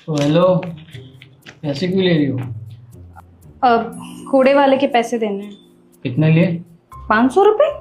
तो हेलो, पैसे क्यों ले रही हो? अब कूड़े वाले के पैसे देने हैं। कितने लिए? 500 रुपये।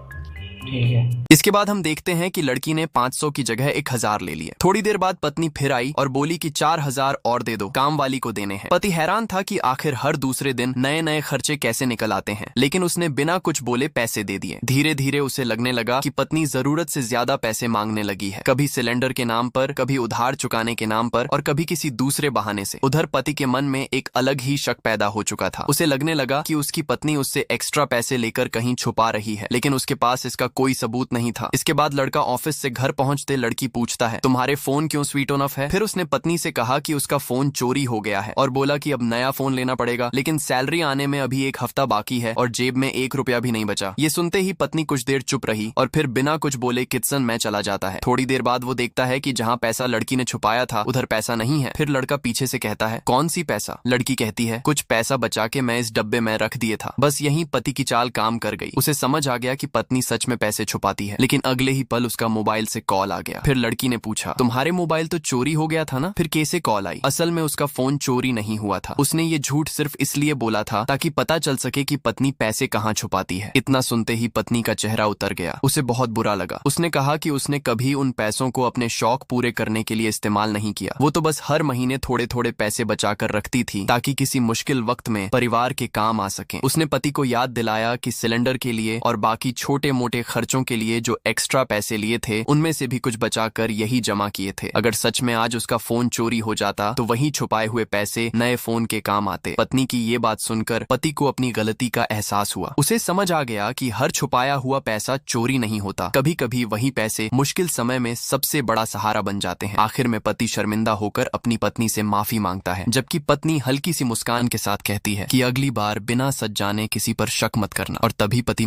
ठीक है। इसके बाद हम देखते हैं कि लड़की ने 500 की जगह 1000 ले लिए। थोड़ी देर बाद पत्नी फिर आई और बोली कि 4000 और दे दो, काम वाली को देने हैं। पति हैरान था कि आखिर हर दूसरे दिन नए नए खर्चे कैसे निकल आते हैं, लेकिन उसने बिना कुछ बोले पैसे दे दिए। धीरे धीरे उसे लगने लगा कि पत्नी जरूरत से ज्यादा पैसे मांगने लगी है, कभी सिलेंडर के नाम पर, कभी उधार चुकाने के नाम पर और कभी किसी दूसरे बहाने से। उधर पति के मन में एक अलग ही शक पैदा हो चुका था। उसे लगने लगा कि उसकी पत्नी उससे एक्स्ट्रा पैसे लेकर कहीं छुपा रही है, लेकिन उसके पास इसका कोई सबूत नहीं था। इसके बाद लड़का ऑफिस से घर पहुंचते लड़की पूछता है, तुम्हारे फोन क्यों स्विच ऑन ऑफ है? फिर उसने पत्नी से कहा कि उसका फोन चोरी हो गया है और बोला कि अब नया फोन लेना पड़ेगा, लेकिन सैलरी आने में अभी 1 हफ्ता बाकी है और जेब में 1 रुपया भी नहीं बचा। ये सुनते ही पत्नी कुछ देर चुप रही और फिर बिना कुछ बोले किचन में चला जाता है। थोड़ी देर बाद वो देखता है कि जहाँ पैसा लड़की ने छुपाया था उधर पैसा नहीं है। फिर लड़का पीछे से कहता है, कौन सी पैसा? लड़की कहती है, कुछ पैसा बचा के मैं इस डब्बे में रख दिए था। बस यहीं पति की चाल काम कर गई। उसे समझ आ गया कि पत्नी सच में पैसे छुपाती है, लेकिन अगले ही पल उसका मोबाइल से कॉल आ गया। फिर लड़की ने पूछा, तुम्हारे मोबाइल तो चोरी हो गया था ना, फिर कैसे कॉल आई? असल में उसका फोन चोरी नहीं हुआ था। उसने ये झूठ सिर्फ इसलिए बोला था ताकि पता चल सके कि पत्नी पैसे कहाँ छुपाती है। इतना सुनते ही पत्नी का चेहरा उतर गया। उसे बहुत बुरा लगा। उसने कहा कि उसने कभी उन पैसों को अपने शौक पूरे करने के लिए इस्तेमाल नहीं किया। वो तो बस हर महीने थोड़े थोड़े पैसे बचा कर रखती थी ताकि किसी मुश्किल वक्त में परिवार के काम आ सके। उसने पति को याद दिलाया कि सिलेंडर के लिए और बाकी छोटे मोटे खर्चों के लिए जो एक्स्ट्रा पैसे लिए थे उनमें से भी कुछ बचाकर यही जमा किए थे। अगर सच में आज उसका फोन चोरी हो जाता तो वही छुपाए हुए पैसे नए फोन के काम आते। पत्नी की ये बात सुनकर पति को अपनी गलती का एहसास हुआ। उसे समझ आ गया कि हर छुपाया हुआ पैसा चोरी नहीं होता, कभी कभी वही पैसे मुश्किल समय में सबसे बड़ा सहारा बन जाते हैं। आखिर में पति शर्मिंदा होकर अपनी पत्नी से माफी मांगता है, जबकि पत्नी हल्की सी मुस्कान के साथ कहती है कि अगली बार बिना सच जाने किसी पर शक मत करना। और तभी पति